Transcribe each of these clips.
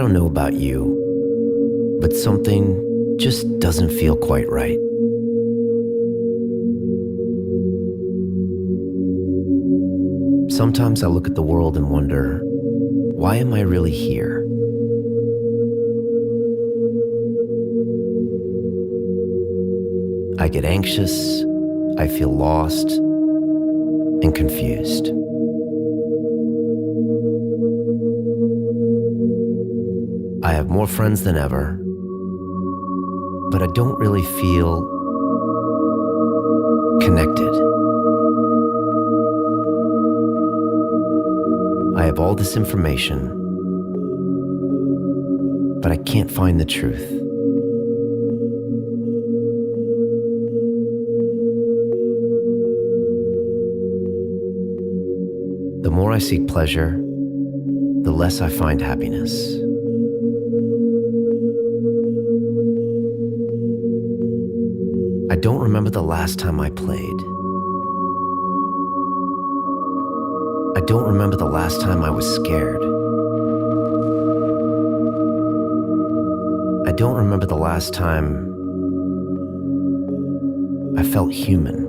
don't know about you, but something just doesn't feel quite right. Sometimes I look at the world and wonder, why am I really here? I get anxious, I feel lost and confused. I have more friends than ever, but I don't really feel connected. I have all this information, but I can't find the truth. The more I seek pleasure, the less I find happiness. I don't remember the last time I played. I don't remember the last time I was scared. I don't remember the last time I felt human.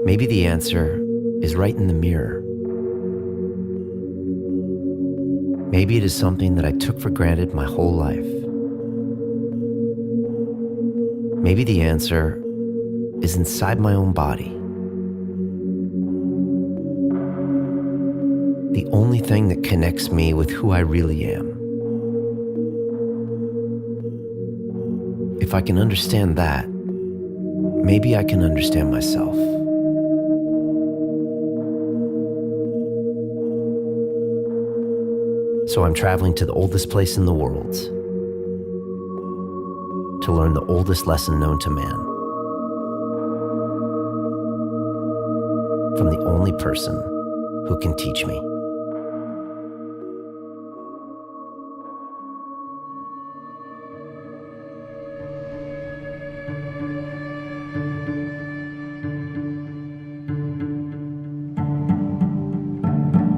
Maybe the answer is right in the mirror. Maybe it is something that I took for granted my whole life. Maybe the answer is inside my own body. The only thing that connects me with who I really am. If I can understand that, maybe I can understand myself. So I'm traveling to the oldest place in the world to learn the oldest lesson known to man from the only person who can teach me.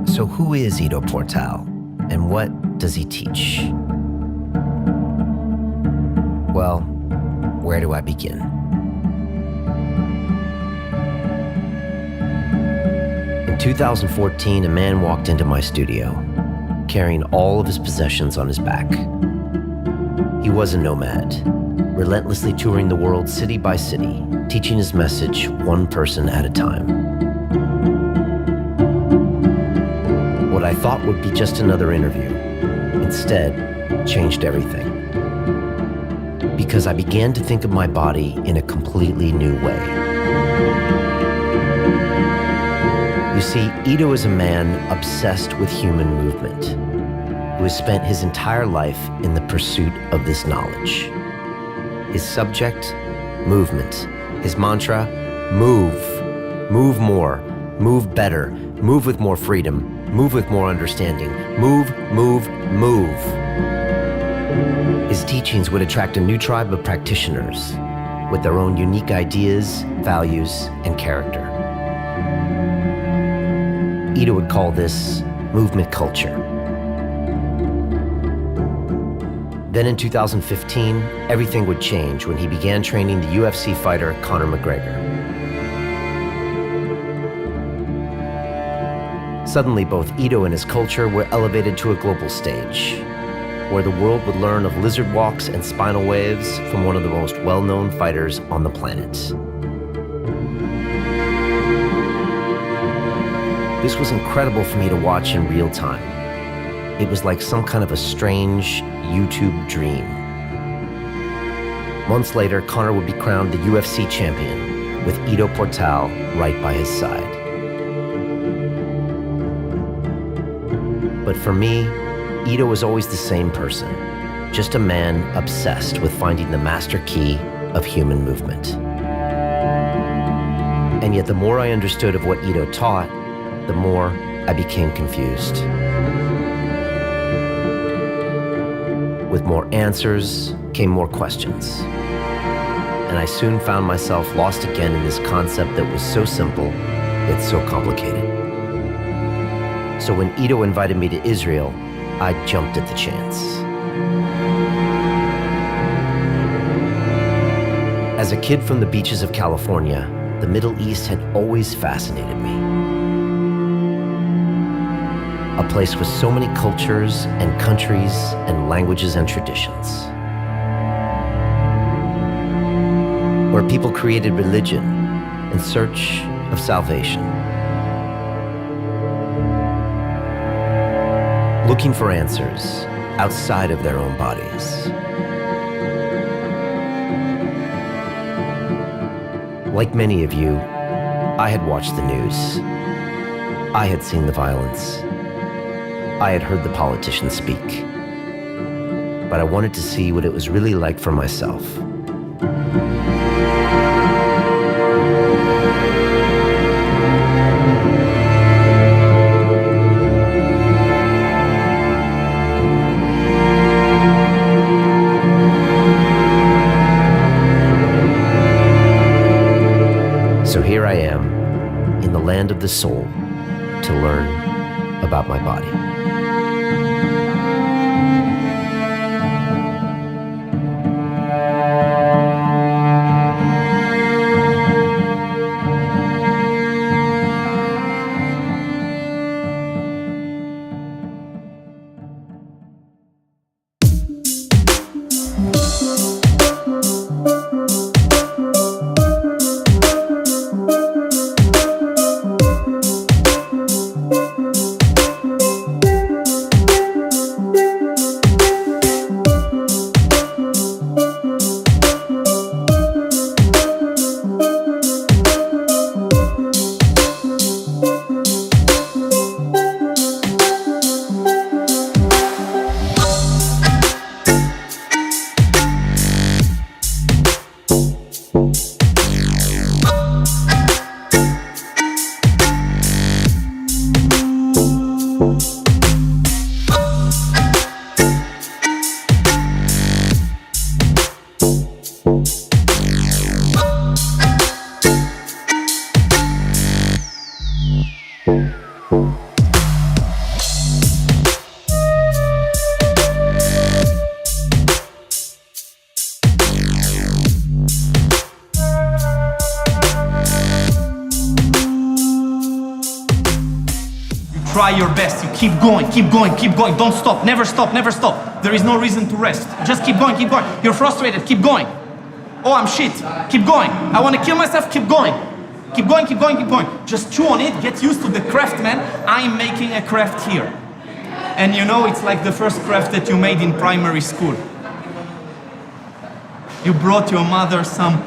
So who is Ido Portal, and what does he teach? Well, where do I begin? In 2014, a man walked into my studio, carrying all of his possessions on his back. He was a nomad, relentlessly touring the world city by city, teaching his message one person at a time. What I thought would be just another interview, instead, changed everything. Because I began to think of my body in a completely new way. You see, Ido is a man obsessed with human movement, who has spent his entire life in the pursuit of this knowledge. His subject, movement. His mantra, move. Move more, move better, move with more freedom, move with more understanding. Move, move, move. His teachings would attract a new tribe of practitioners with their own unique ideas, values, and character. Ido would call this movement culture. Then in 2015, everything would change when he began training the UFC fighter Conor McGregor. Suddenly, both Ido and his culture were elevated to a global stage, where the world would learn of lizard walks and spinal waves from one of the most well-known fighters on the planet. This was incredible for me to watch in real time. It was like some kind of a strange YouTube dream. Months later, Conor would be crowned the UFC champion, with Ido Portal right by his side. But for me, Ido was always the same person, just a man obsessed with finding the master key of human movement. And yet the more I understood of what Ido taught, the more I became confused. With more answers came more questions. And I soon found myself lost again in this concept that was so simple, yet so complicated. So when Ido invited me to Israel, I jumped at the chance. As a kid from the beaches of California, the Middle East had always fascinated me. A place with so many cultures and countries and languages and traditions. Where people created religion in search of salvation. Looking for answers outside of their own bodies. Like many of you, I had watched the news. I had seen the violence. I had heard the politicians speak. But I wanted to see what it was really like for myself. So here I am, in the land of the soul, to learn about my body. Try your best, you keep going, don't stop, never stop, never stop. There is no reason to rest. Just keep going, keep going. You're frustrated, keep going. Oh, I'm shit, keep going. I want to kill myself, keep going. Keep going, keep going, keep going. Just chew on it, get used to the craft, man. I'm making a craft here. And you know, it's like the first craft that you made in primary school. You brought your mother some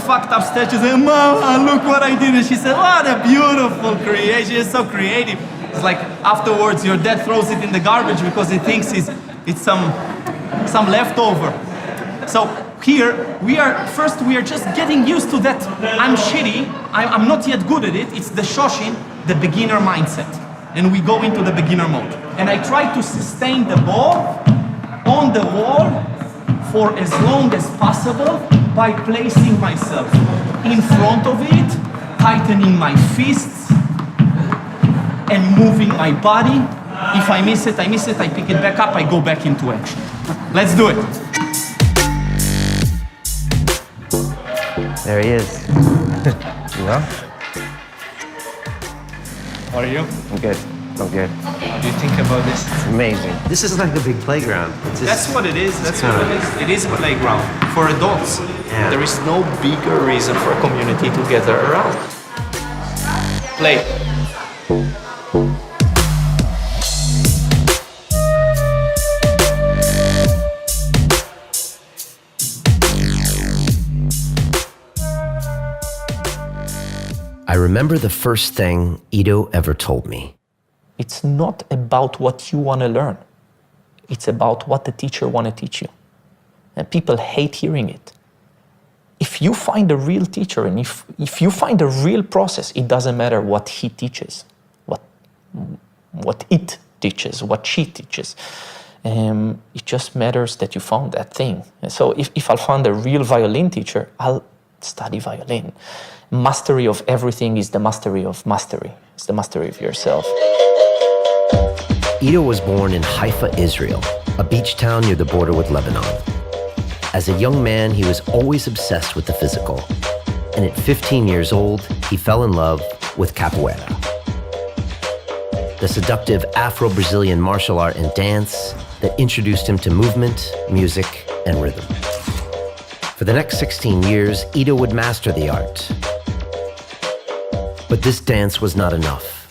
fucked up statues and Mama, look what I did. And she said, what a beautiful creation, it's so creative. It's like afterwards your dad throws it in the garbage because he thinks it's some leftover. So here we are just getting used to that. I'm shitty, I'm not yet good at it. It's the Shoshin, the beginner mindset. And we go into the beginner mode. And I try to sustain the ball on the wall for as long as possible by placing myself in front of it, tightening my fists, and moving my body. If I miss it, I miss it, I pick it back up, I go back into action. Let's do it. There he is. You well? How are you? I'm good. I'm good. What do you think about this? It's amazing. This is like a big playground. That's what it is. That's what it is. It is a playground for adults. Yeah. There is no bigger reason for a community to gather around. Play. I remember the first thing Ido ever told me. It's not about what you want to learn. It's about what the teacher want to teach you. And people hate hearing it. If you find a real teacher and if you find a real process, it doesn't matter what he teaches, what it teaches, what she teaches. It just matters that you found that thing. And so if I'll find a real violin teacher, I'll study violin. Mastery of everything is the mastery of mastery. It's the mastery of yourself. Ido was born in Haifa, Israel, a beach town near the border with Lebanon. As a young man, he was always obsessed with the physical. And at 15 years old, he fell in love with capoeira, the seductive Afro-Brazilian martial art and dance that introduced him to movement, music, and rhythm. For the next 16 years, Ido would master the art. But this dance was not enough,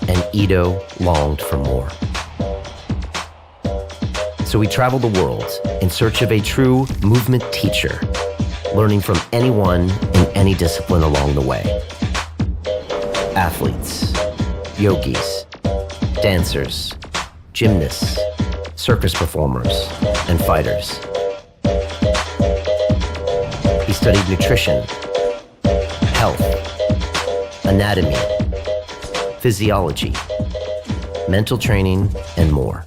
and Ido longed for more. So he traveled the world in search of a true movement teacher, learning from anyone in any discipline along the way. Athletes, yogis, dancers, gymnasts, circus performers, and fighters. He studied nutrition, health, anatomy, physiology, mental training, and more.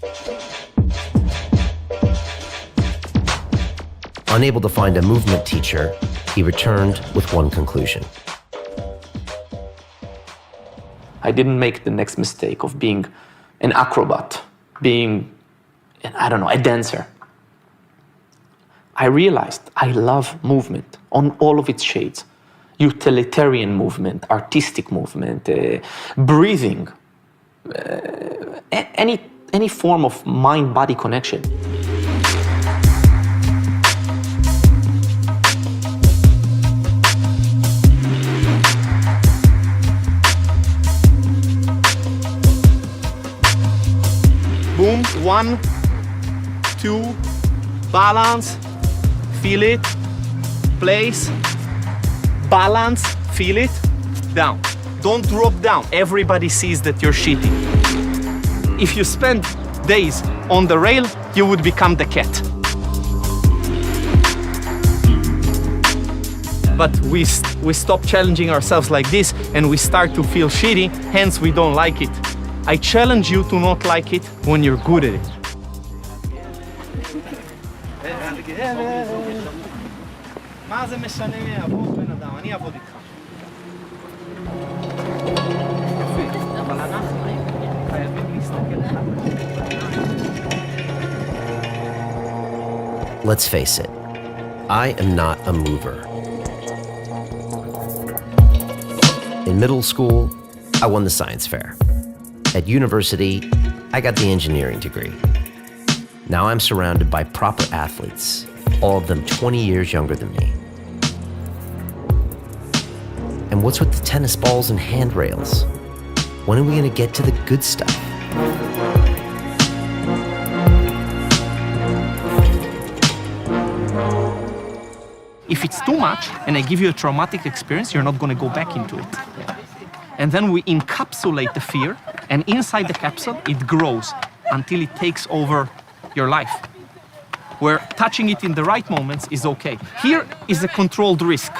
Unable to find a movement teacher, he returned with one conclusion. I didn't make the next mistake of being an acrobat, being, a dancer. I realized I love movement on all of its shades. Utilitarian movement, artistic movement, breathing, any form of mind-body connection. Boom, 1, 2, balance, feel it, place, balance, feel it, down. Don't drop down. Everybody sees that you're cheating. If you spend days on the rail, you would become the cat. But we stop challenging ourselves like this and we start to feel shitty, hence we don't like it. I challenge you to not like it when you're good at it. Let's face it, I am not a mover. In middle school, I won the science fair. At university, I got the engineering degree. Now I'm surrounded by proper athletes, all of them 20 years younger than me. And what's with the tennis balls and handrails? When are we going to get to the good stuff? If it's too much and I give you a traumatic experience, you're not going to go back into it. And then we encapsulate the fear, and inside the capsule, it grows until it takes over your life. Where touching it in the right moments is okay. Here is a controlled risk.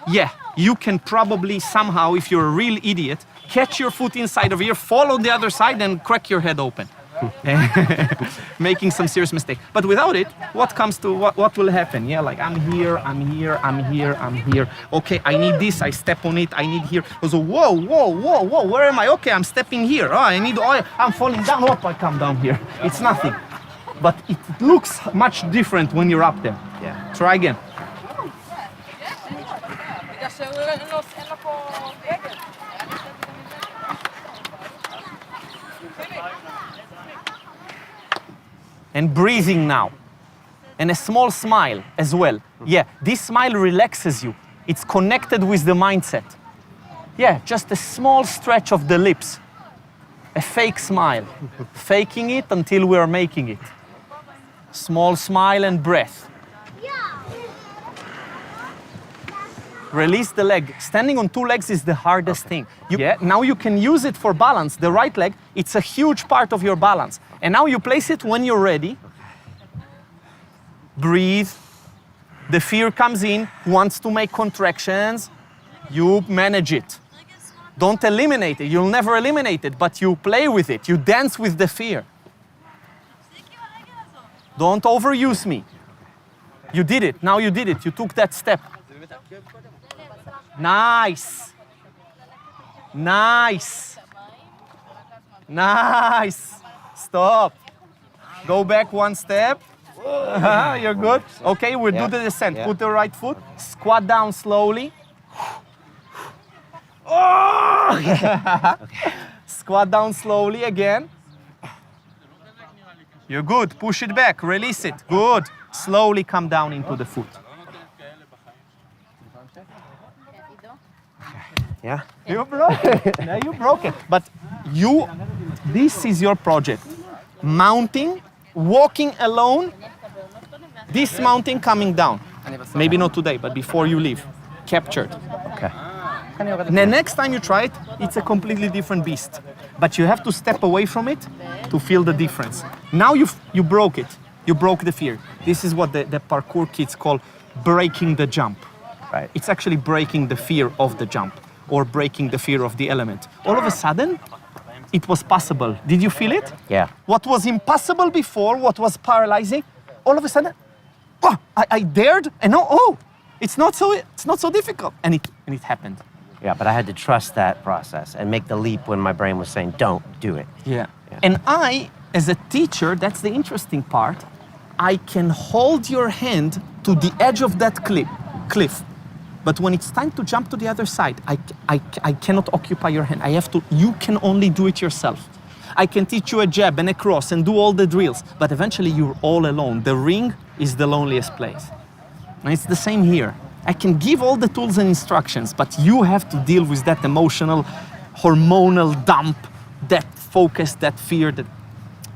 Yeah, you can probably somehow, if you're a real idiot, catch your foot inside of here, fall on the other side, and crack your head open. Making some serious mistake. But without it, what will happen? Yeah, like I'm here. Okay, I need this, I step on it, I need here. So whoa, where am I? Okay, I'm stepping here. Oh, I need oil, I'm falling down. Oh, I come down here. It's nothing. But it looks much different when you're up there. Yeah. Try again. And breathing now. And a small smile as well. Yeah, this smile relaxes you. It's connected with the mindset. Yeah, just a small stretch of the lips. A fake smile. Faking it until we are making it. Small smile and breath. Release the leg. Standing on two legs is the hardest thing. Now you can use it for balance. The right leg, it's a huge part of your balance. And now you place it when you're ready. Breathe. The fear comes in, wants to make contractions. You manage it. Don't eliminate it. You'll never eliminate it, but you play with it. You dance with the fear. Don't overuse me. You did it. Now you did it. You took that step. Nice. Nice. Nice. Stop. Go back one step. You're good. Okay, we'll do the descent. Put the right foot. Squat down slowly. Squat down slowly again. You're good. Push it back. Release it. Good. Slowly come down into the foot. Yeah? You broke it. Now you broke it. But this is your project. Mounting, walking alone, dismounting, coming down. Maybe not today, but before you leave. Captured. Okay. The next time you try it, it's a completely different beast. But you have to step away from it to feel the difference. Now you broke it. You broke the fear. This is what the parkour kids call breaking the jump. Right. It's actually breaking the fear of the jump or breaking the fear of the element. All of a sudden, it was possible. Did you feel it? Yeah. What was impossible before, what was paralyzing, all of a sudden, oh, I dared, and now, it's not so difficult. And it happened. Yeah, but I had to trust that process and make the leap when my brain was saying, don't do it. Yeah. And I, as a teacher, that's the interesting part, I can hold your hand to the edge of that cliff. But when it's time to jump to the other side, I cannot occupy your hand. You can only do it yourself. I can teach you a jab and a cross and do all the drills, but eventually you're all alone. The ring is the loneliest place. And it's the same here. I can give all the tools and instructions, but you have to deal with that emotional, hormonal dump, that focus, that fear.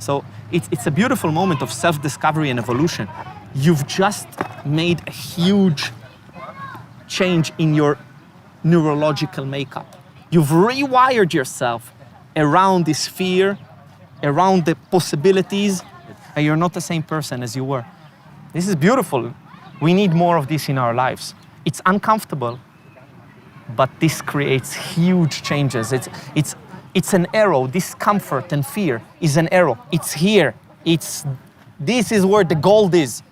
So it's a beautiful moment of self-discovery and evolution. You've just made a huge change in your neurological makeup. You've rewired yourself around this fear, around the possibilities, and you're not the same person as you were. This is beautiful. We need more of this in our lives. It's uncomfortable, but this creates huge changes. It's an arrow. Discomfort and fear is an arrow. It's here. This is where the gold is.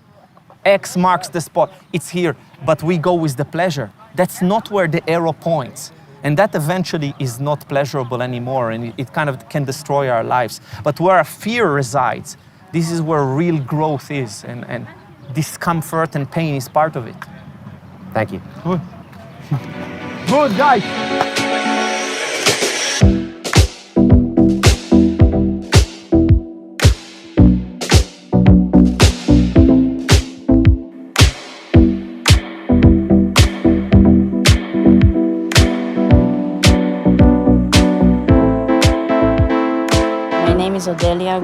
X marks the spot. It's here, but we go with the pleasure. That's not where the arrow points. And that eventually is not pleasurable anymore, and it kind of can destroy our lives. But where our fear resides, this is where real growth is, and discomfort and pain is part of it. Thank you. Good. Good, guys. Odelia.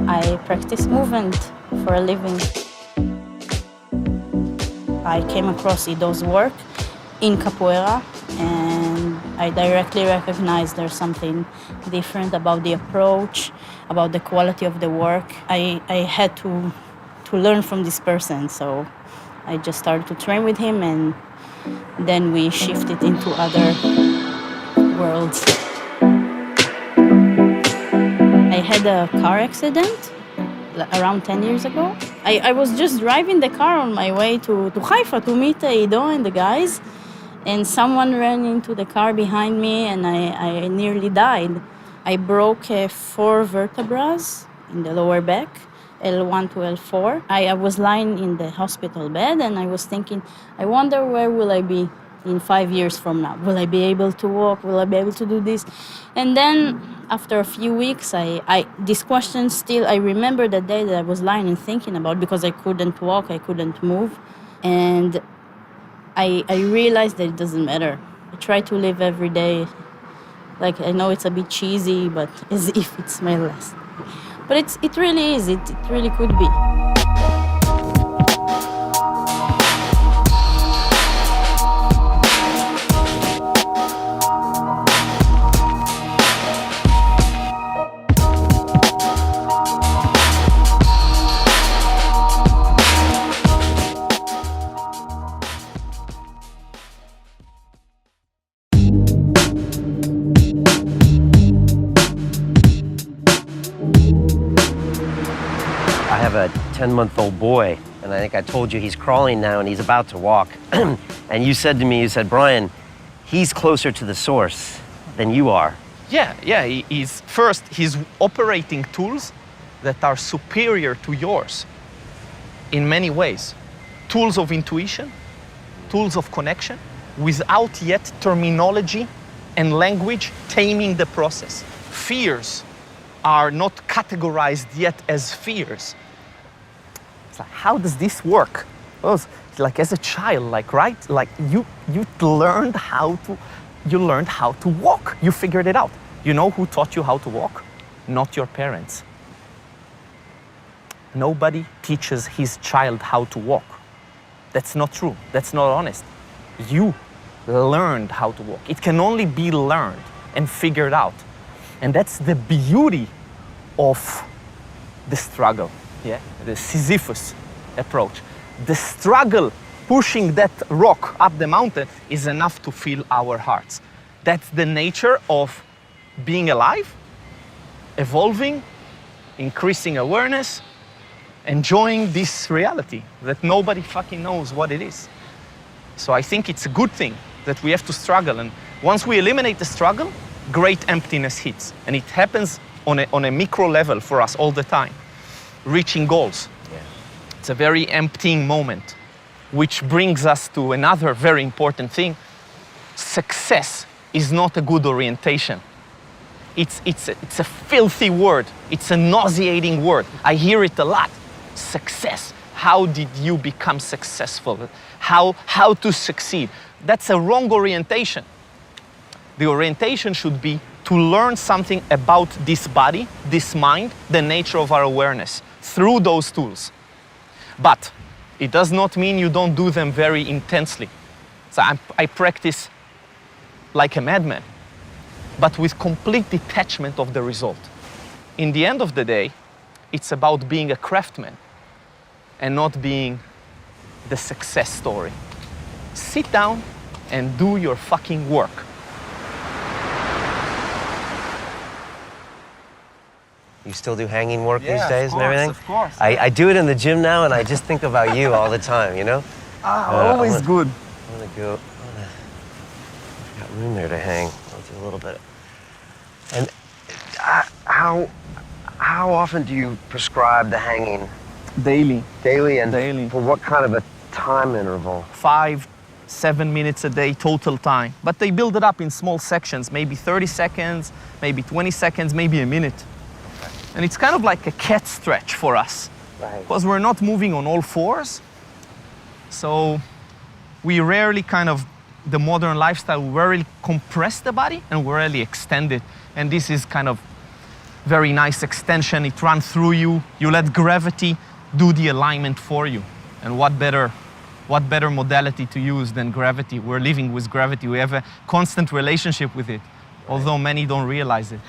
I practice movement for a living. I came across Ido's work in capoeira, and I directly recognized there's something different about the approach, about the quality of the work. I had to learn from this person, so I just started to train with him, and then we shifted into other worlds. I had a car accident around 10 years ago. I was just driving the car on my way to Haifa to meet Ido and the guys, and someone ran into the car behind me, and I nearly died. I broke 4 vertebrae in the lower back, L1 to L4. I was lying in the hospital bed, and I was thinking, I wonder where will I be in 5 years from now? Will I be able to walk? Will I be able to do this? And then after a few weeks, this question still, I remember the day that I was lying and thinking about, because I couldn't walk, I couldn't move. And I realized that it doesn't matter. I try to live every day, like, I know it's a bit cheesy, but as if it's my last. But it really is, it really could be. I have a 10-month-old boy, and I think I told you he's crawling now and he's about to walk. And you said to me, Brian, he's closer to the source than you are. Yeah, he's operating tools that are superior to yours in many ways. Tools of intuition, tools of connection, without yet terminology and language taming the process. Fears are not categorized yet as fears. So how does this work? Well, like as a child, like, right? Like you learned how to walk. You figured it out. You know who taught you how to walk? Not your parents. Nobody teaches his child how to walk. That's not true. That's not honest. You learned how to walk. It can only be learned and figured out. And that's the beauty of the struggle, yeah? The Sisyphus approach. The struggle pushing that rock up the mountain is enough to fill our hearts. That's the nature of being alive, evolving, increasing awareness, enjoying this reality that nobody fucking knows what it is. So I think it's a good thing that we have to struggle, and once we eliminate the struggle, great emptiness hits, and it happens on a micro level for us all the time. Reaching goals. Yeah. It's a very emptying moment, which brings us to another very important thing. Success is not a good orientation. It's a filthy word. It's a nauseating word. I hear it a lot. Success. How did you become successful? How to succeed? That's a wrong orientation. The orientation should be to learn something about this body, this mind, the nature of our awareness through those tools. But it does not mean you don't do them very intensely. So I practice like a madman, but with complete detachment of the result. In the end of the day, it's about being a craftsman and not being the success story. Sit down and do your fucking work. You still do hanging work these days and everything? Of course. I do it in the gym now, and I just think about you all the time, you know? Always good. I'm gonna go. I've got room there to hang. I'll do a little bit. And how often do you prescribe the hanging? Daily. Daily, and Daily. for what kind of a time interval? 5-7 minutes a day total time. But they build it up in small sections, maybe 30 seconds, maybe 20 seconds, maybe a minute. And it's kind of like a cat stretch for us. Right. Because we're not moving on all fours. So we rarely the modern lifestyle, we rarely compress the body and we rarely extend it. And this is kind of very nice extension. It runs through you. You let gravity do the alignment for you. And what better modality to use than gravity? We're living with gravity. We have a constant relationship with it, although many don't realize it.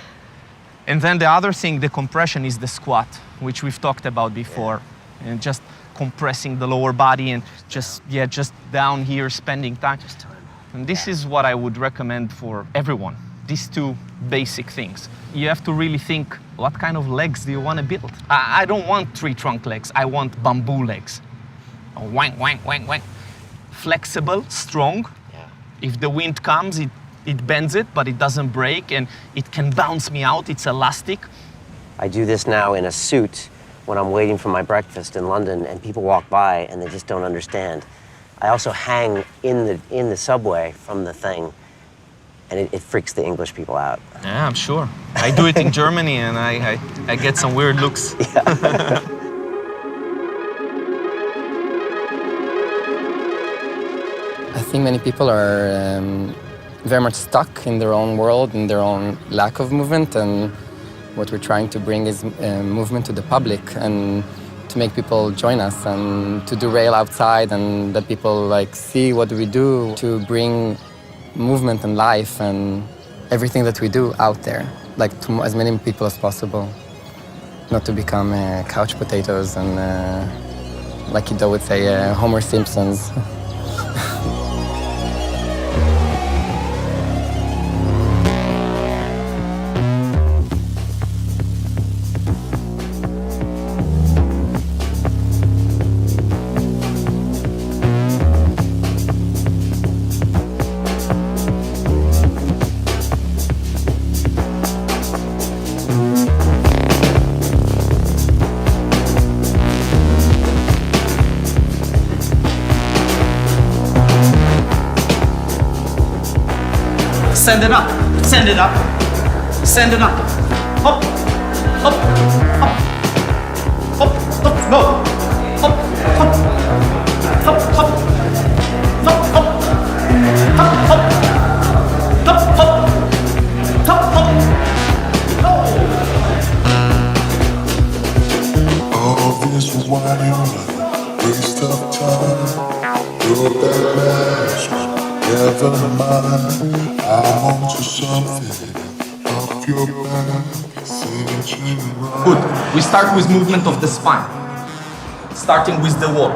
And then the other thing, the compression, is the squat, which we've talked about before. Yeah. And just compressing the lower body and just down here, spending time. And this is what I would recommend for everyone. These two basic things. You have to really think, what kind of legs do you want to build? I don't want tree trunk legs. I want bamboo legs. Wang, wang, wang, wang. Flexible, strong. Yeah. If the wind comes, it bends it, but it doesn't break, and it can bounce me out. It's elastic. I do this now in a suit when I'm waiting for my breakfast in London, and people walk by and they just don't understand. I also hang in the subway from the thing, and it freaks the English people out. Yeah, I'm sure. I do it in Germany, and I get some weird looks. Yeah. I think many people are very much stuck in their own world, in their own lack of movement, and what we're trying to bring is movement to the public and to make people join us and to derail outside and let people see what we do to bring movement and life and everything that we do out there, to as many people as possible, not to become couch potatoes and like Ido would say, Homer Simpsons. Send it up, send it up, send it up. Hop, hop, hop, hop, hop, go. Hop, hop, hop, hop, hop, hop, hop, hop, hop, hop, hop, hop. Go. All this while waste of time. Your bad mask, never mind. I want you something off your back. Good. We start with movement of the spine. Starting with the wall.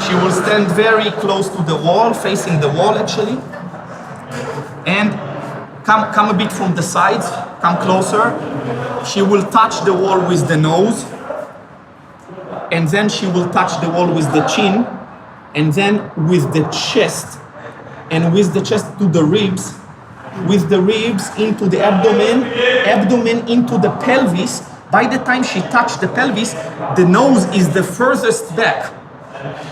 She will stand very close to the wall, facing the wall actually. And come a bit from the sides, come closer. She will touch the wall with the nose. And then she will touch the wall with the chin. And then with the chest. And with the chest to the ribs. With the ribs into the abdomen. Abdomen into the pelvis. By the time she touched the pelvis, the nose is the furthest back.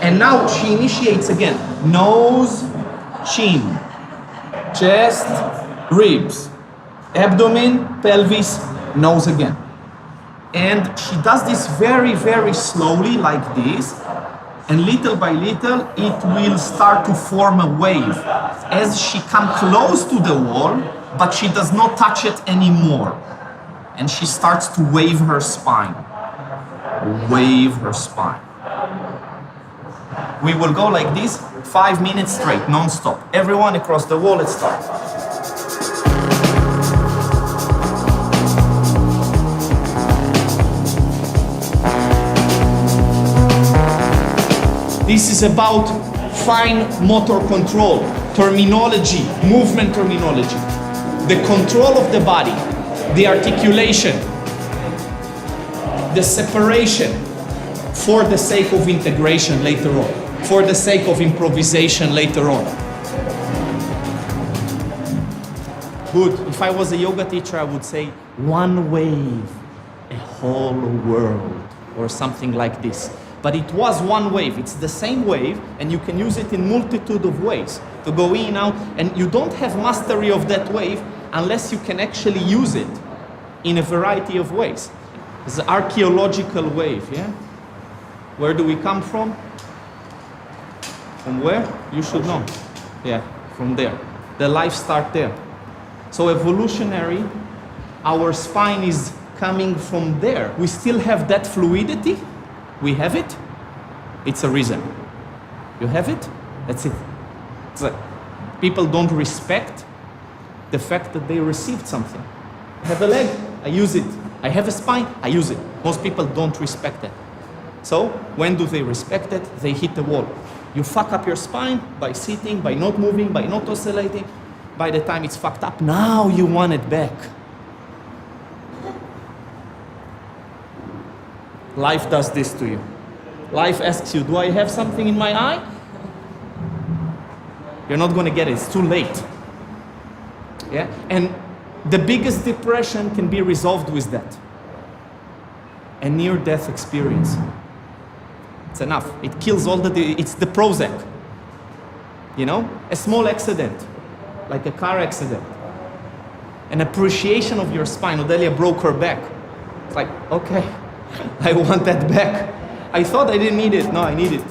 And now she initiates again. Nose, chin, chest, ribs, abdomen, pelvis, nose again. And she does this very, very slowly like this. And little by little, it will start to form a wave. As she comes close to the wall, but she does not touch it anymore. And she starts to wave her spine. Wave her spine. We will go like this 5 minutes straight, non-stop. Everyone across the wall, let's start. This is about fine motor control, terminology, movement terminology, the control of the body, the articulation, the separation for the sake of integration later on, for the sake of improvisation later on. Good. If I was a yoga teacher, I would say one wave, a whole world, or something like this. But it was one wave. It's the same wave, and you can use it in multitude of ways to go in, out, and you don't have mastery of that wave unless you can actually use it in a variety of ways. It's an archaeological wave, yeah? Where do we come from? From where? You should know. Yeah, from there. The life start there. So evolutionary, our spine is coming from there. We still have that fluidity. We have it. It's a reason. You have it. That's it. It's like people don't respect the fact that they received something. I have a leg, I use it. I have a spine, I use it. Most people don't respect it. So when do they respect it? They hit the wall. You fuck up your spine by sitting, by not moving, by not oscillating. By the time it's fucked up, now you want it back. Life does this to you. Life asks you, do I have something in my eye? You're not going to get it. It's too late. Yeah? And the biggest depression can be resolved with that. A near-death experience. It's enough. It kills all it's the Prozac. You know? A small accident, like a car accident. An appreciation of your spine. Odelia broke her back. It's like, okay, I want that back. I thought I didn't need it. No, I need it.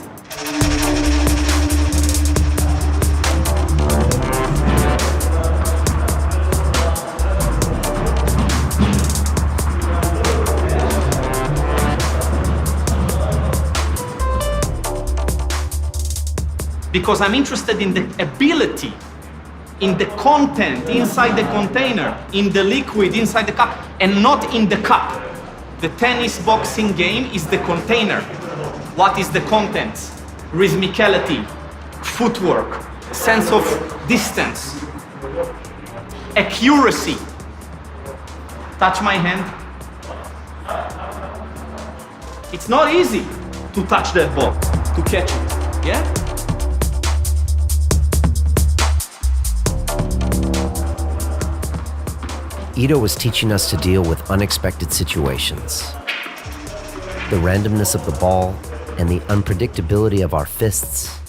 Because I'm interested in the ability, in the content inside the container, in the liquid inside the cup, and not in the cup. The tennis boxing game is the container. What is the content? Rhythmicality, footwork, sense of distance, accuracy. Touch my hand. It's not easy to touch that ball, to catch it, yeah? Ido was teaching us to deal with unexpected situations. The randomness of the ball and the unpredictability of our fists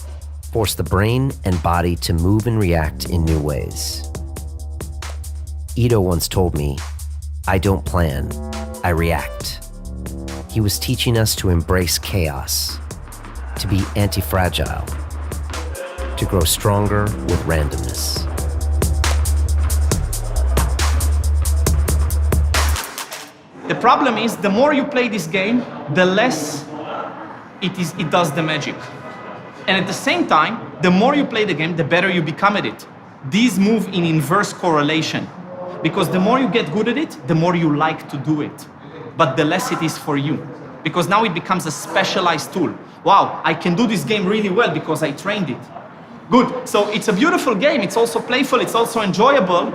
force the brain and body to move and react in new ways. Ido once told me, "I don't plan, I react." He was teaching us to embrace chaos, to be anti-fragile, to grow stronger with randomness. The problem is, the more you play this game, the less it does the magic. And at the same time, the more you play the game, the better you become at it. These move in inverse correlation, because the more you get good at it, the more you like to do it. But the less it is for you, because now it becomes a specialized tool. Wow, I can do this game really well because I trained it. Good, so it's a beautiful game, it's also playful, it's also enjoyable,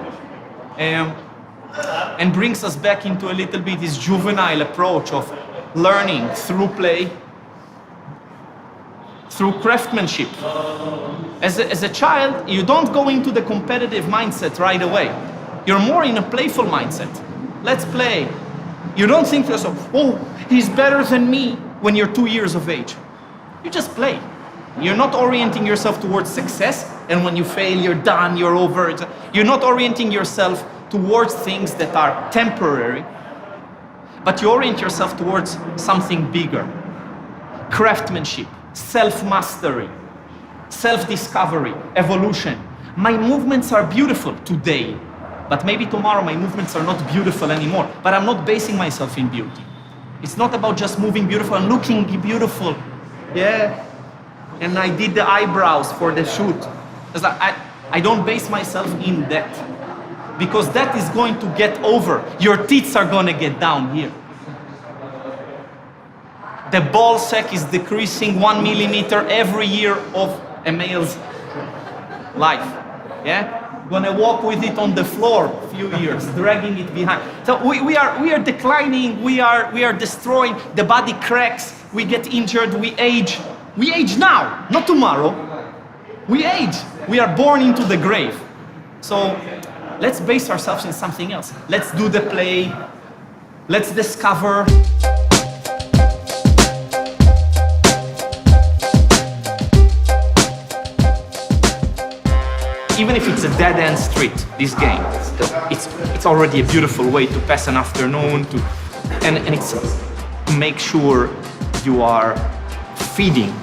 and brings us back into a little bit this juvenile approach of learning through play, through craftsmanship. As a child, you don't go into the competitive mindset right away. You're more in a playful mindset. Let's play. You don't think to yourself, oh, he's better than me when you're 2 years of age. You just play. You're not orienting yourself towards success, and when you fail, you're done, you're over. You're not orienting yourself towards things that are temporary, but you orient yourself towards something bigger. Craftsmanship, self-mastery, self-discovery, evolution. My movements are beautiful today, but maybe tomorrow my movements are not beautiful anymore, but I'm not basing myself in beauty. It's not about just moving beautiful and looking beautiful. Yeah, and I did the eyebrows for the shoot. I don't base myself in that, because that is going to get over. Your teeth are going to get down here. The ball sack is decreasing 1 millimeter every year of a male's life. Yeah? Gonna walk with it on the floor a few years, dragging it behind. So we are declining, we are destroying, the body cracks, we get injured, we age. We age now, not tomorrow. We age. We are born into the grave. So let's base ourselves in something else. Let's do the play. Let's discover. Even if it's a dead-end street, this game, it's already a beautiful way to pass an afternoon, and it's make sure you are feeding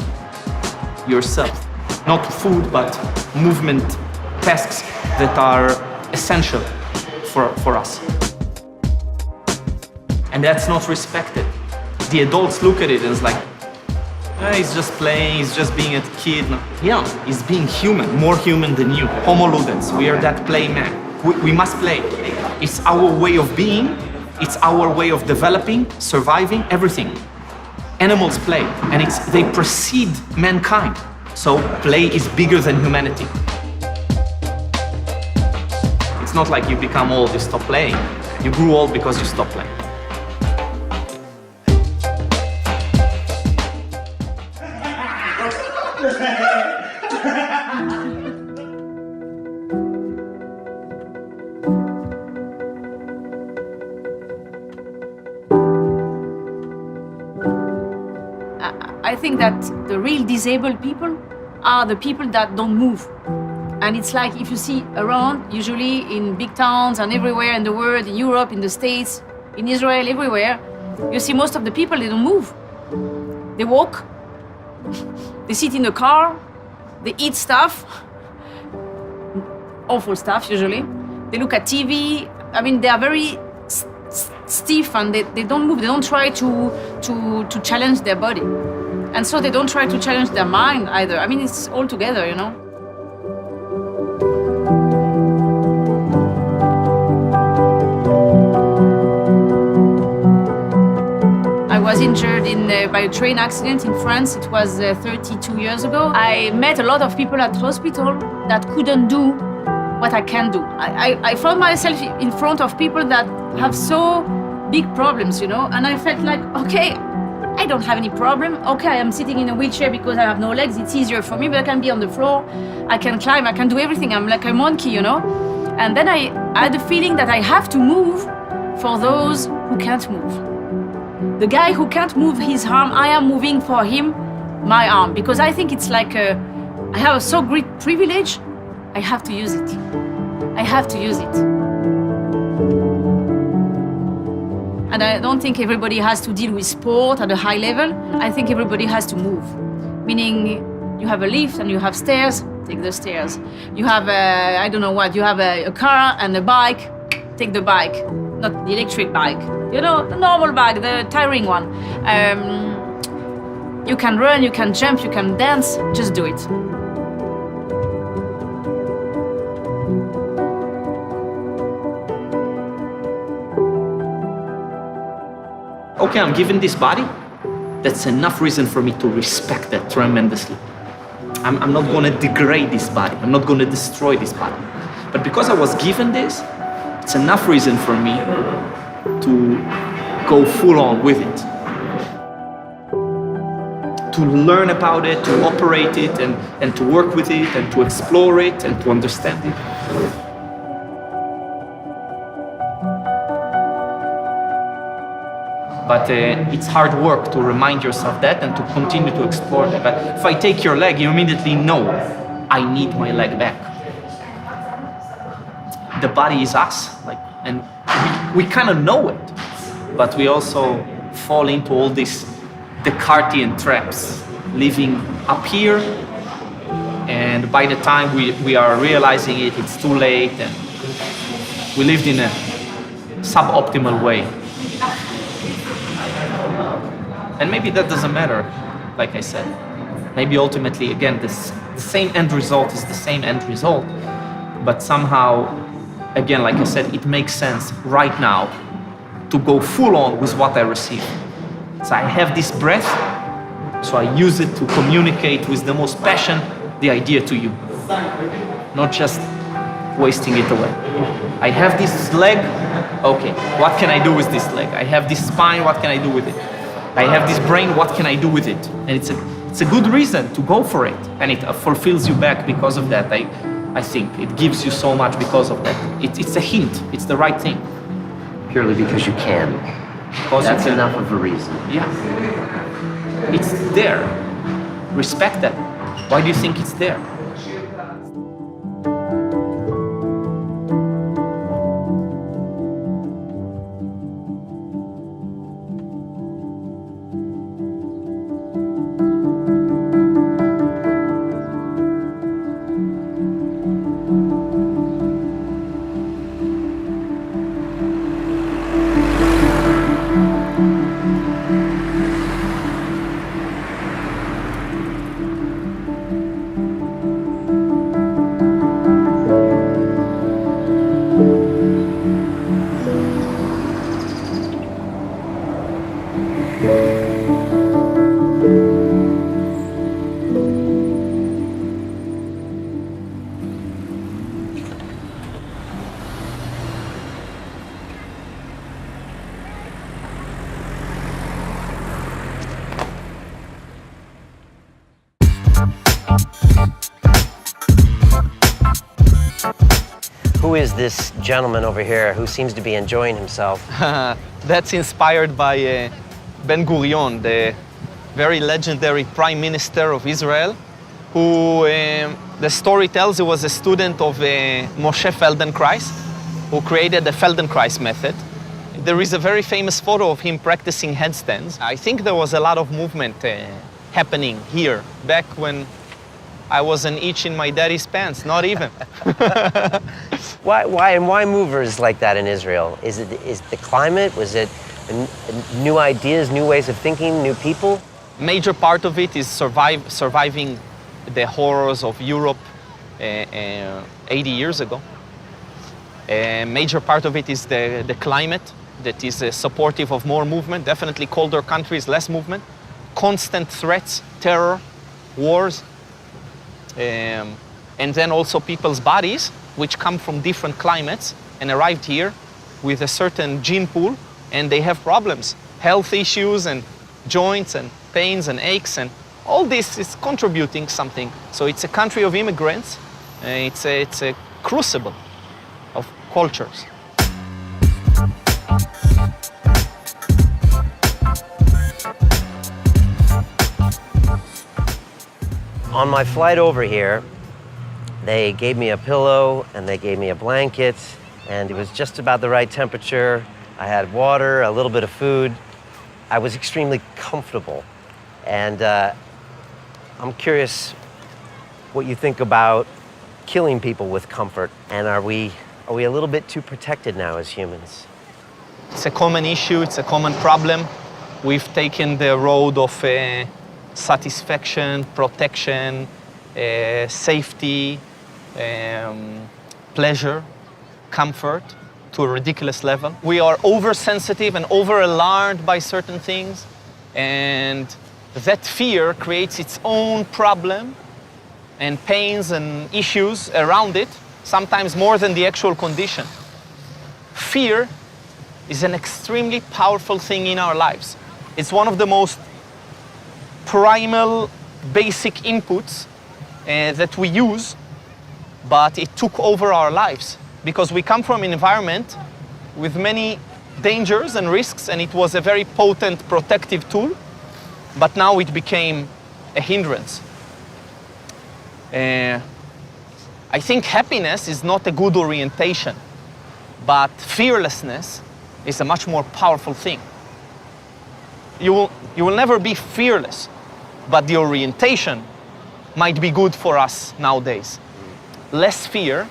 yourself, not food, but movement tasks that are essential for us. And that's not respected. The adults look at it and it's like, he's just playing, he's just being a kid. No. Yeah, he's being human, more human than you. Homo ludens, we are that play man. We must play. It's our way of being, it's our way of developing, surviving, everything. Animals play, and they precede mankind. So play is bigger than humanity. It's not like you become old, you stop playing. You grew old because you stopped playing. I think that the real disabled people are the people that don't move. And it's like if you see around, usually in big towns and everywhere in the world, in Europe, in the States, in Israel, everywhere, you see most of the people, they don't move. They walk, they sit in the car, they eat stuff, awful stuff usually. They look at TV. I mean, they are very stiff and they don't move. They don't try to challenge their body. And so they don't try to challenge their mind either. I mean, it's all together, you know. I was injured by a train accident in France. It was 32 years ago. I met a lot of people at hospital that couldn't do what I can do. I found myself in front of people that have so big problems, you know, and I felt like, okay, I don't have any problem. Okay, I am sitting in a wheelchair because I have no legs. It's easier for me, but I can be on the floor. I can climb, I can do everything. I'm like a monkey, you know? And then I had the feeling that I have to move for those who can't move. The guy who can't move his arm, I am moving for him my arm, because I think it's like I have a so great privilege, I have to use it. I have to use it. And I don't think everybody has to deal with sport at a high level. I think everybody has to move. Meaning you have a lift and you have stairs, take the stairs. You have I don't know what, you have a car and a bike, take the bike. Not the electric bike, you know, the normal bike, the tiring one. You can run, you can jump, you can dance, just do it. Okay, I'm given this body. That's enough reason for me to respect that tremendously. I'm not going to degrade this body. I'm not going to destroy this body. But because I was given this, it's enough reason for me to go full on with it. To learn about it, to operate it, and to work with it, and to explore it, and to understand it. But it's hard work to remind yourself that and to continue to explore that. But if I take your leg, you immediately know, I need my leg back. The body is us, and we kind of know it, but we also fall into all these Descartesian traps, living up here, and by the time we are realizing it, it's too late, and we lived in a suboptimal way. And maybe that doesn't matter, like I said. Maybe ultimately, again, the same end result is the same end result, but somehow, again, like I said, it makes sense right now to go full on with what I receive. So I have this breath, so I use it to communicate with the most passion the idea to you, not just wasting it away. I have this leg, okay, what can I do with this leg? I have this spine, what can I do with it? I have this brain, what can I do with it? And it's a good reason to go for it, and it fulfills you back because of that. I think it gives you so much because of that. It's a hint, it's the right thing. Purely because you can. Because That's enough of a reason. Yeah. It's there. Respect that. Why do you think it's there? Who is this gentleman over here who seems to be enjoying himself? That's inspired by Ben Gurion, the very legendary Prime Minister of Israel, who the story tells he was a student of Moshe Feldenkrais, who created the Feldenkrais method. There is a very famous photo of him practicing headstands. I think there was a lot of movement happening here back when I was an itch in my daddy's pants, not even. Why movers like that in Israel? Is the climate? Was it new ideas, new ways of thinking, new people? Major part of it is surviving the horrors of Europe 80 years ago. A major part of it is the climate that is supportive of more movement, definitely colder countries, less movement, constant threats, terror, wars, and then also people's bodies, which come from different climates and arrived here with a certain gene pool, and they have problems, health issues and joints and pains and aches, and all this is contributing something. So it's a country of immigrants. It's a crucible of cultures. On my flight over here, they gave me a pillow and they gave me a blanket, and it was just about the right temperature. I had water, a little bit of food. I was extremely comfortable. And I'm curious what you think about killing people with comfort. And are we a little bit too protected now as humans? It's a common issue, it's a common problem. We've taken the road of satisfaction, protection, safety, pleasure, comfort to a ridiculous level. We are oversensitive and over-alarmed by certain things, and that fear creates its own problem and pains and issues around it, sometimes more than the actual condition. Fear is an extremely powerful thing in our lives. It's one of the most primal, basic inputs that we use, but it took over our lives because we come from an environment with many dangers and risks, and it was a very potent protective tool, but now it became a hindrance. I think happiness is not a good orientation, but fearlessness is a much more powerful thing. You will never be fearless, but the orientation might be good for us nowadays. Less fear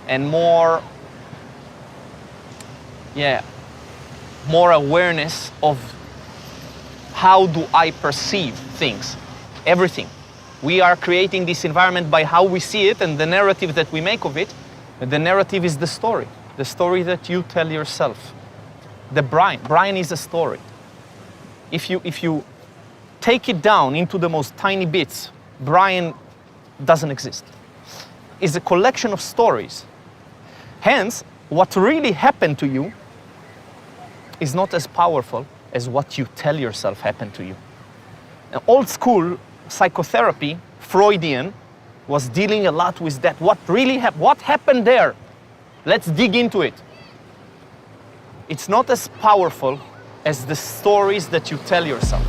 and more awareness of how do I perceive things, everything. We are creating this environment by how we see it and the narrative that we make of it. And the narrative is the story that you tell yourself. Brian is a story. If you take it down into the most tiny bits, Brian doesn't exist. It's a collection of stories. Hence, what really happened to you is not as powerful as what you tell yourself happened to you. An old school psychotherapy, Freudian, was dealing a lot with that. What really happened? What happened there? Let's dig into it. It's not as powerful as the stories that you tell yourself.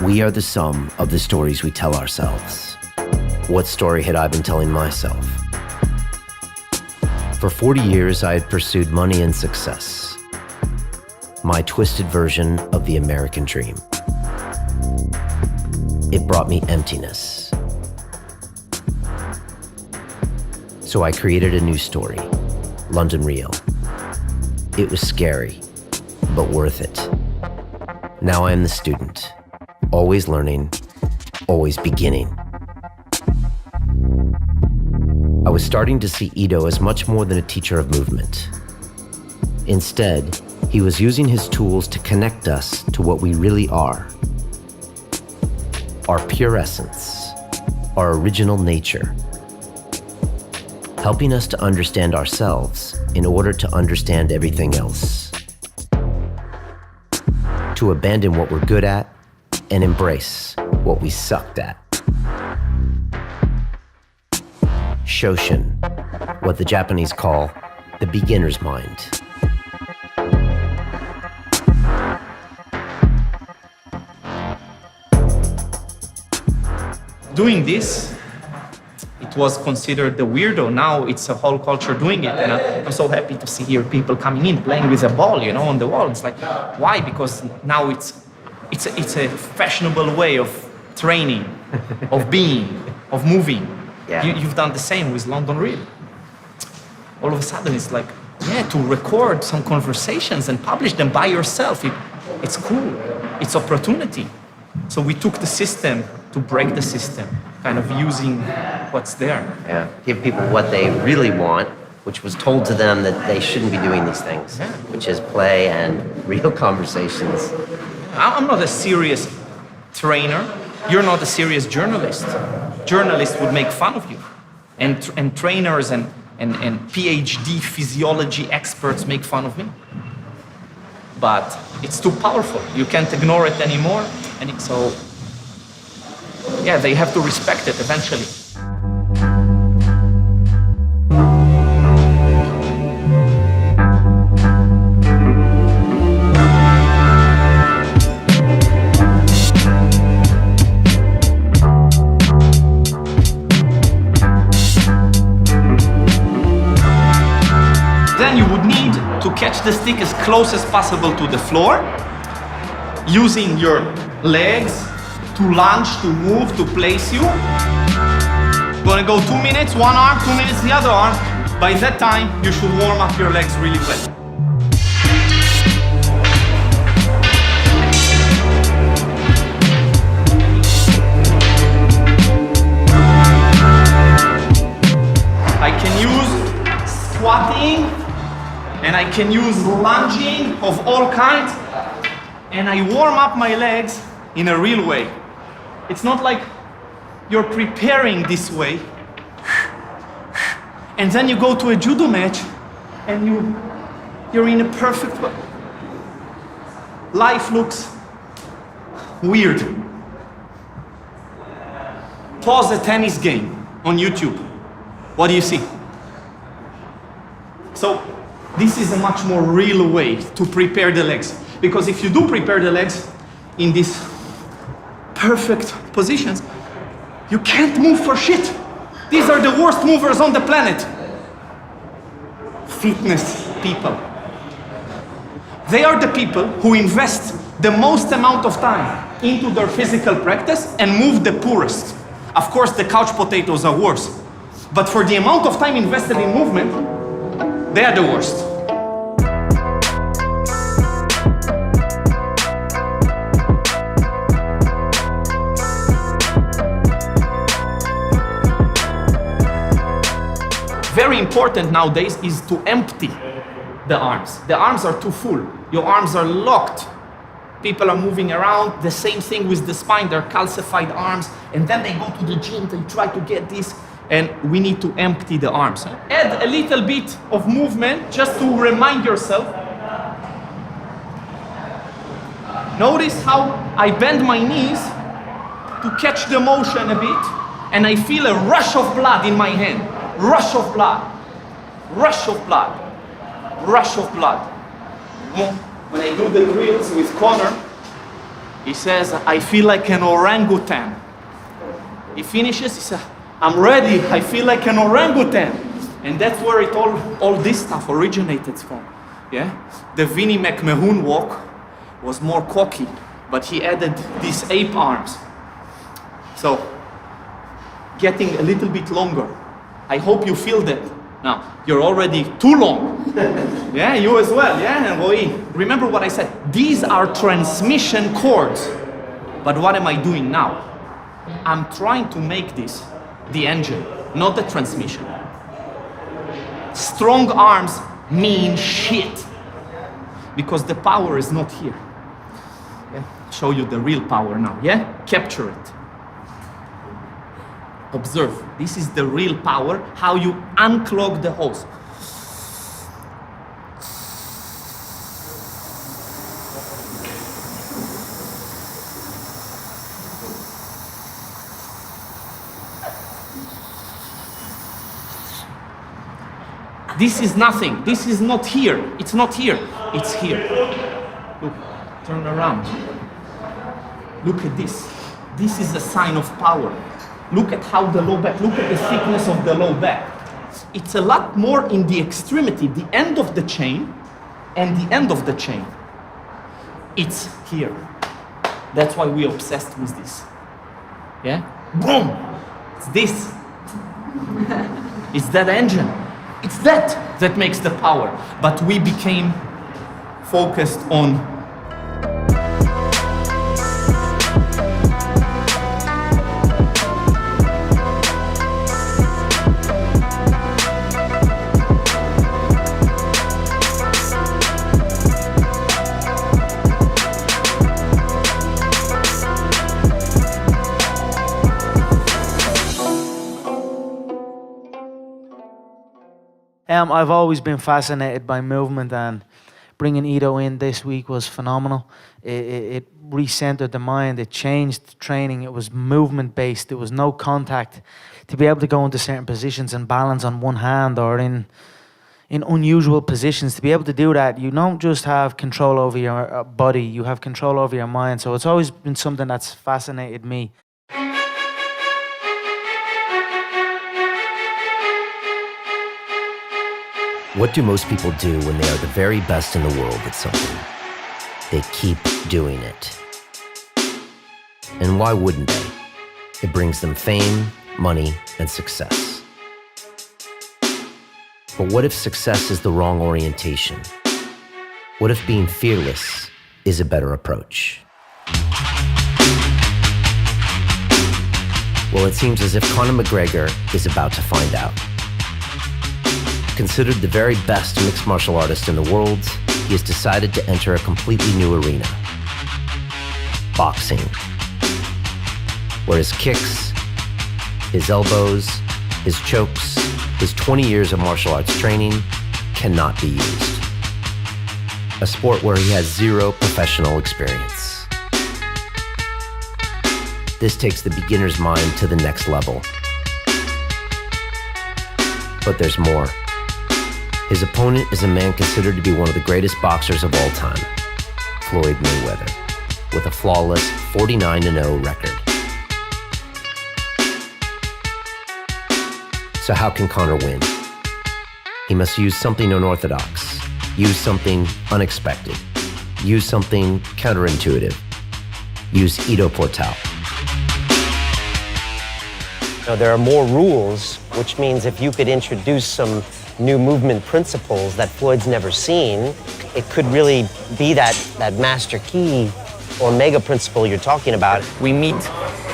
We are the sum of the stories we tell ourselves. What story had I been telling myself? For 40 years, I had pursued money and success, my twisted version of the American dream. It brought me emptiness. So I created a new story, London Real. It was scary, but worth it. Now I am the student, always learning, always beginning. I was starting to see Ido as much more than a teacher of movement. Instead, he was using his tools to connect us to what we really are. Our pure essence, our original nature. Helping us to understand ourselves in order to understand everything else. To abandon what we're good at and embrace what we sucked at. Shoshin, what the Japanese call the beginner's mind. Doing this, it was considered the weirdo. Now it's a whole culture doing it. And I'm so happy to see here people coming in, playing with a ball, on the wall. It's like, why? Because now it's a fashionable way of training, of being, of moving. Yeah. You've done the same with London Real. All of a sudden it's like, to record some conversations and publish them by yourself. It's cool. It's opportunity. So we took the system to break the system, kind of using what's there. Yeah, give people what they really want, which was told to them that they shouldn't be doing these things, which is play and real conversations. I'm not a serious trainer. You're not a serious journalist. Journalists would make fun of you. And trainers and PhD physiology experts make fun of me. But it's too powerful. You can't ignore it anymore. And so, they have to respect it eventually. catch the stick as close as possible to the floor, using your legs to lunge, to move, to place you. You're gonna go 2 minutes, one arm, 2 minutes, the other arm. By that time, you should warm up your legs really well. I can use squatting and I can use lunging of all kinds, and I warm up my legs in a real way. It's not like you're preparing this way and then you go to a judo match and you're in a perfect way. Life looks weird. Pause a tennis game on YouTube. What do you see? So this is a much more real way to prepare the legs. Because if you do prepare the legs in these perfect positions, you can't move for shit. These are the worst movers on the planet. Fitness people. They are the people who invest the most amount of time into their physical practice and move the poorest. Of course, the couch potatoes are worse. But for the amount of time invested in movement, they are the worst. Very important nowadays is to empty the arms. The arms are too full. Your arms are locked. People are moving around. The same thing with the spine. They're calcified arms. And then they go to the gym, they try to get this. And we need to empty the arms. Add a little bit of movement just to remind yourself. Notice how I bend my knees to catch the motion a bit, and I feel a rush of blood in my hand. Rush of blood. Rush of blood. Rush of blood. When I do the drills with Conor, he says, I feel like an orangutan. He finishes, he says, I'm ready, I feel like an orangutan. And that's where all this stuff originated from. Yeah? The Vinnie McMahon walk was more cocky, but he added these ape arms. So, getting a little bit longer. I hope you feel that. Now, you're already too long. Yeah, you as well, yeah, and Roy. Remember what I said, these are transmission cords. But what am I doing now? I'm trying to make this the engine, not the transmission. Strong arms mean shit. Because the power is not here. Yeah? Show you the real power now, yeah? Capture it. Observe, this is the real power, how you unclog the hose. This is nothing. This is not here. It's not here. It's here. Look, turn around. Look at this. This is a sign of power. Look at how the low back, look at the thickness of the low back. It's a lot more in the extremity, the end of the chain and the end of the chain. It's here. That's why we're obsessed with this. Yeah? Boom! It's this. It's that engine. It's that makes the power. But we became focused on I've always been fascinated by movement, and bringing Ido in this week was phenomenal. It recentered the mind, it changed training, it was movement based, there was no contact. To be able to go into certain positions and balance on one hand or in unusual positions, to be able to do that, you don't just have control over your body, you have control over your mind. So it's always been something that's fascinated me. What do most people do when they are the very best in the world at something? They keep doing it. And why wouldn't they? It brings them fame, money, and success. But what if success is the wrong orientation? What if being fearless is a better approach? Well, it seems as if Conor McGregor is about to find out. Considered the very best mixed martial artist in the world, he has decided to enter a completely new arena: boxing, where his kicks, his elbows, his chokes, his 20 years of martial arts training cannot be used. A sport where he has zero professional experience. This takes the beginner's mind to the next level. But there's more. His opponent is a man considered to be one of the greatest boxers of all time, Floyd Mayweather, with a flawless 49-0 record. So how can Conor win? He must use something unorthodox, use something unexpected, use something counterintuitive, use Ido Portal. Now, there are more rules, which means if you could introduce some new movement principles that Floyd's never seen, it could really be that master key or mega principle you're talking about. We meet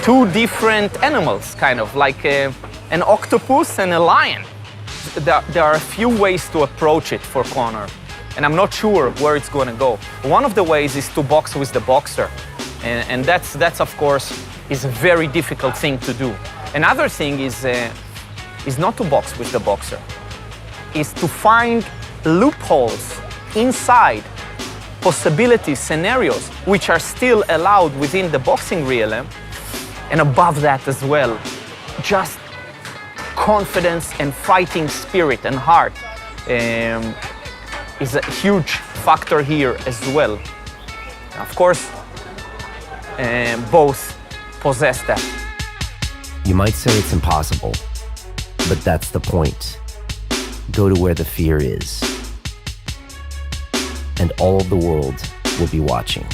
two different animals, kind of like an octopus and a lion. There are a few ways to approach it for Conor, and I'm not sure where it's going to go. One of the ways is to box with the boxer, and that's of course is a very difficult thing to do. Another thing is not to box with the boxer, is to find loopholes inside possibilities, scenarios, which are still allowed within the boxing realm, and above that as well, just confidence and fighting spirit and heart is a huge factor here as well. Of course, both possess that. You might say it's impossible, but that's the point. Go to where the fear is, and all of the world will be watching.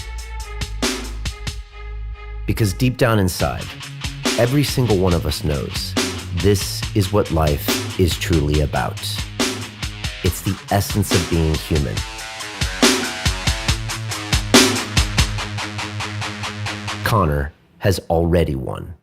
Because deep down inside, every single one of us knows this is what life is truly about. It's the essence of being human. Conor has already won.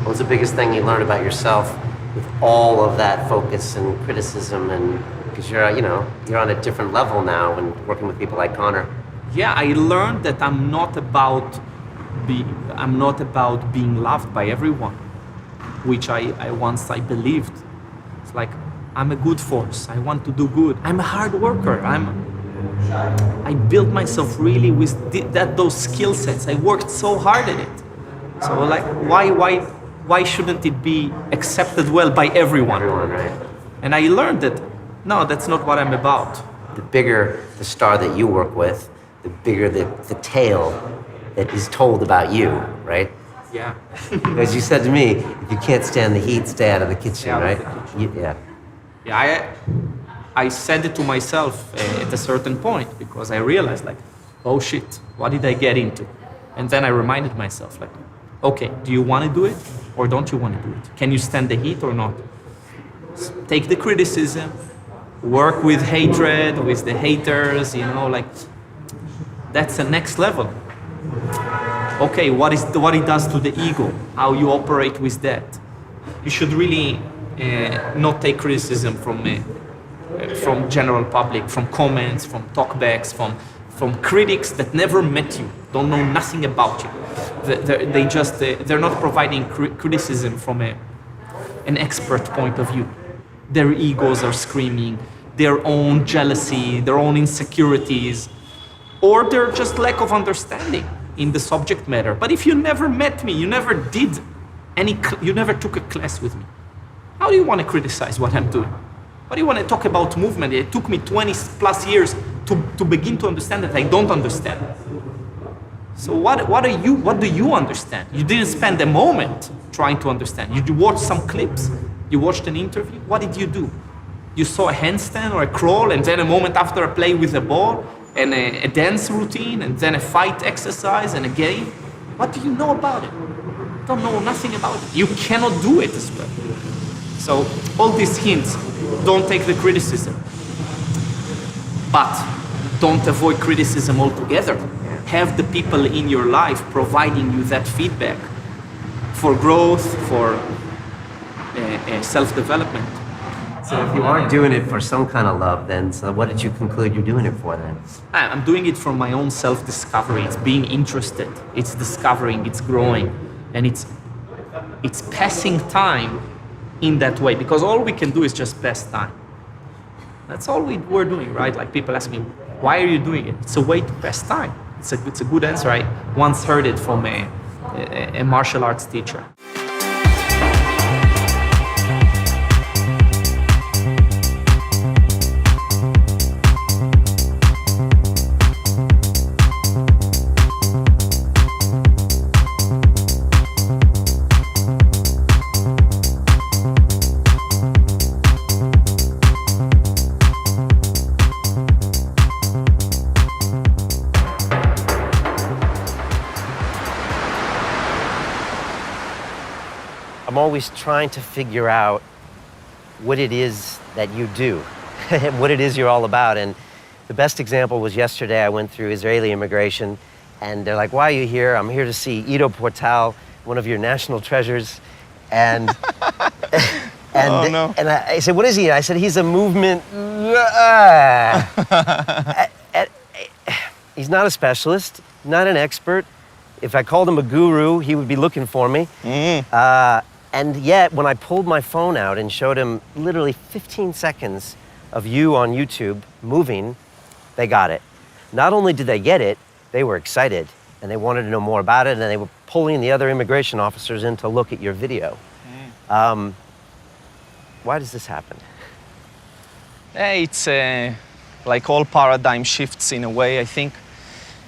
What's the biggest thing you learned about yourself with all of that focus and criticism, and because you're on a different level now and working with people like Conor? Yeah, I learned that I'm not about being loved by everyone, which I once believed. It's like, I'm a good force. I want to do good. I'm a hard worker. I built myself really with those skill sets. I worked so hard at it. So like, why shouldn't it be accepted well by everyone? Everyone, right? And I learned that, no, that's not what I'm about. The bigger the star that you work with, the bigger the tale that is told about you, right? Yeah. As you said to me, if you can't stand the heat, stay out of the kitchen, Out of right? the kitchen. Yeah. Yeah, I said it to myself at a certain point, because I realized, like, oh shit, what did I get into? And then I reminded myself, like, okay, do you want to do it or don't you want to do it? Can you stand the heat or not? Take the criticism, work with hatred, with the haters, like, that's the next level. Okay, what it does to the ego, how you operate with that. You should really not take criticism from general public, from comments, from talkbacks, from critics that never met you, don't know nothing about you. They're not providing criticism from an expert point of view. Their egos are screaming, their own jealousy, their own insecurities, or their just lack of understanding in the subject matter. But if you never met me, you never took a class with me, how do you want to criticize what I'm doing? What do you want to talk about movement? It took me 20 plus years to begin to understand that I don't understand. So what do you understand? You didn't spend a moment trying to understand. You watched some clips, You watched an interview, what did you do? You saw a handstand or a crawl, and then a moment after a play with a ball, and a dance routine, and then a fight exercise and a game. What do you know about it? You don't know nothing about it. You cannot do it as well. So all these hints, don't take the criticism. But don't avoid criticism altogether. Have the people in your life providing you that feedback for growth, for self-development. So if you aren't doing it for some kind of love, then so what did you conclude you're doing it for then? I'm doing it for my own self-discovery. It's being interested. It's discovering. It's growing, and it's passing time in that way. Because all we can do is just pass time. That's all we're doing, right? Like people ask me, why are you doing it? It's a way to pass time. It's a good answer. I once heard it from a martial arts teacher. I'm always trying to figure out what it is that you do, what it is you're all about. And the best example was yesterday. I went through Israeli immigration, and they're like, why are you here? I'm here to see Ido Portal, one of your national treasures. And and I said, what is he? I said, he's a movement. He's not a specialist, not an expert. If I called him a guru, he would be looking for me. And yet, when I pulled my phone out and showed him literally 15 seconds of you on YouTube moving, they got it. Not only did they get it, they were excited, and they wanted to know more about it, and they were pulling the other immigration officers in to look at your video. Why does this happen? It's like all paradigm shifts in a way, I think.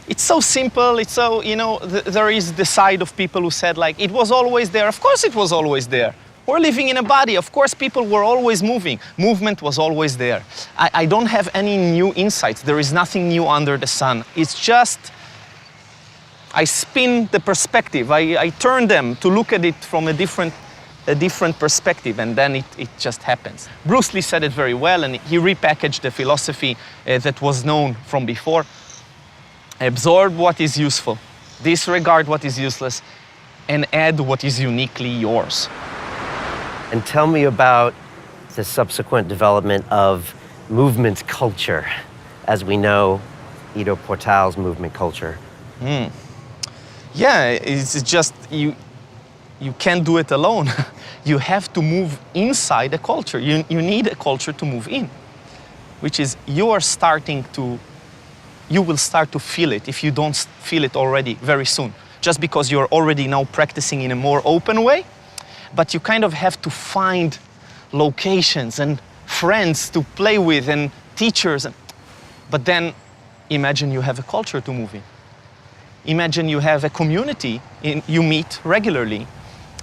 It's so simple, it's so, there is the side of people who said like, it was always there. Of course it was always there. We're living in a body. Of course people were always moving. Movement was always there. I don't have any new insights. There is nothing new under the sun. It's just, I spin the perspective. I turn them to look at it from a different perspective, and then it just happens. Bruce Lee said it very well, and he repackaged the philosophy that was known from before. Absorb what is useful, disregard what is useless, and add what is uniquely yours. And tell me about the subsequent development of movement culture, as we know Ido Portal's movement culture. Yeah, it's just, you can't do it alone. You have to move inside a culture. You need a culture to move in, which is you will start to feel it if you don't feel it already very soon, just because you're already now practicing in a more open way, but you kind of have to find locations and friends to play with and teachers. But then imagine you have a culture to move in. Imagine you have a community you meet regularly,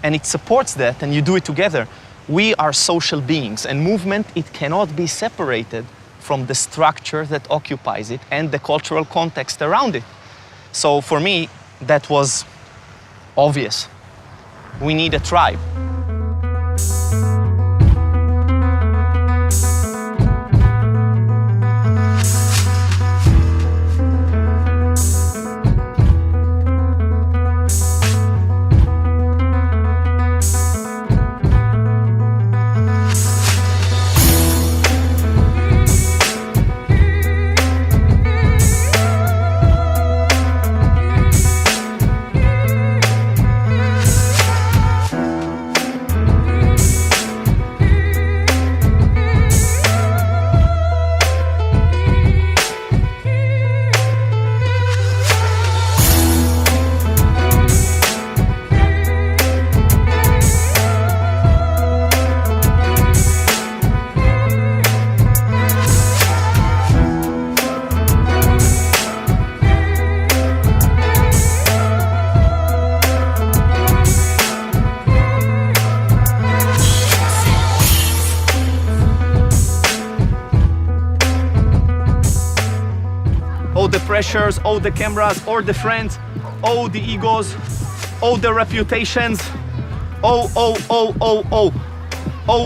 and it supports that, and you do it together. We are social beings, and movement, it cannot be separated from the structure that occupies it and the cultural context around it. So for me, that was obvious. We need a tribe. pressures, all the cameras, all the friends, all the egos, all the reputations. Oh,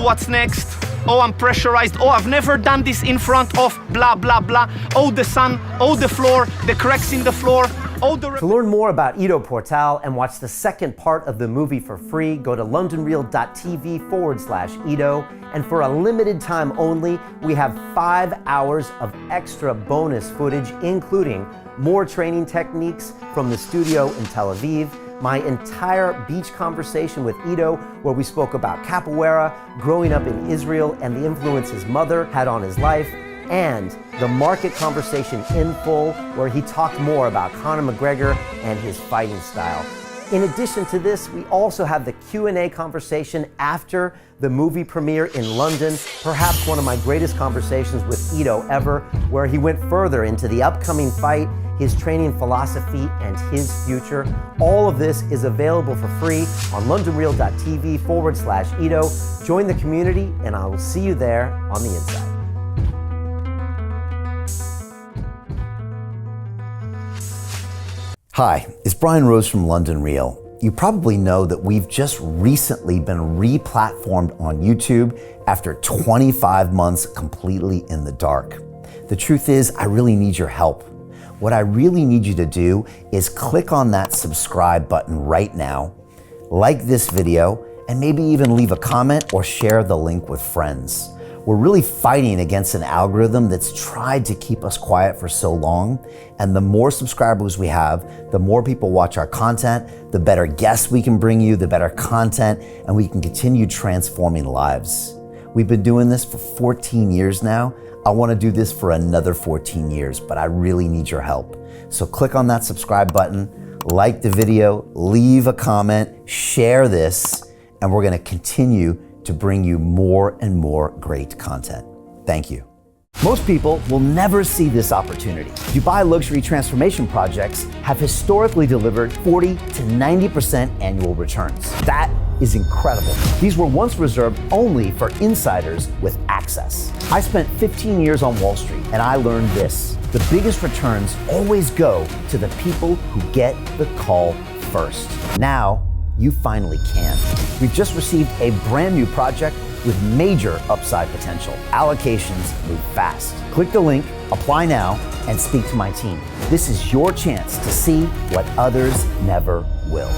what's next? Oh, I'm pressurized. Oh, I've never done this in front of blah, blah, blah. Oh, the sun, oh, the floor, the cracks in the floor. To learn more about Ido Portal and watch the second part of the movie for free, go to londonreal.tv/Ido. And for a limited time only, we have 5 hours of extra bonus footage, including more training techniques from the studio in Tel Aviv, my entire beach conversation with Ido, where we spoke about capoeira, growing up in Israel, and the influence his mother had on his life, and the market conversation in full, where he talked more about Conor McGregor and his fighting style. In addition to this, we also have the Q&A conversation after the movie premiere in London, perhaps one of my greatest conversations with Ido ever, where he went further into the upcoming fight, his training philosophy, and his future. All of this is available for free on londonreal.tv/Ido. Join the community, and I will see you there on the inside. Hi, it's Brian Rose from London Real. You probably know that we've just recently been re-platformed on YouTube after 25 months completely in the dark. The truth is, I really need your help. What I really need you to do is click on that subscribe button right now, like this video, and maybe even leave a comment or share the link with friends. We're really fighting against an algorithm that's tried to keep us quiet for so long. And the more subscribers we have, the more people watch our content, the better guests we can bring you, the better content, and we can continue transforming lives. We've been doing this for 14 years now. I want to do this for another 14 years, but I really need your help. So click on that subscribe button, like the video, leave a comment, share this, and we're going to continue to bring you more and more great content. Thank you. Most people will never see this opportunity. Dubai luxury transformation projects have historically delivered 40 to 90% annual returns. That is incredible. These were once reserved only for insiders with access. I spent 15 years on Wall Street, and I learned this: the biggest returns always go to the people who get the call first. Now, you finally can. We've just received a brand new project with major upside potential. Allocations move fast. Click the link, apply now, and speak to my team. This is your chance to see what others never will.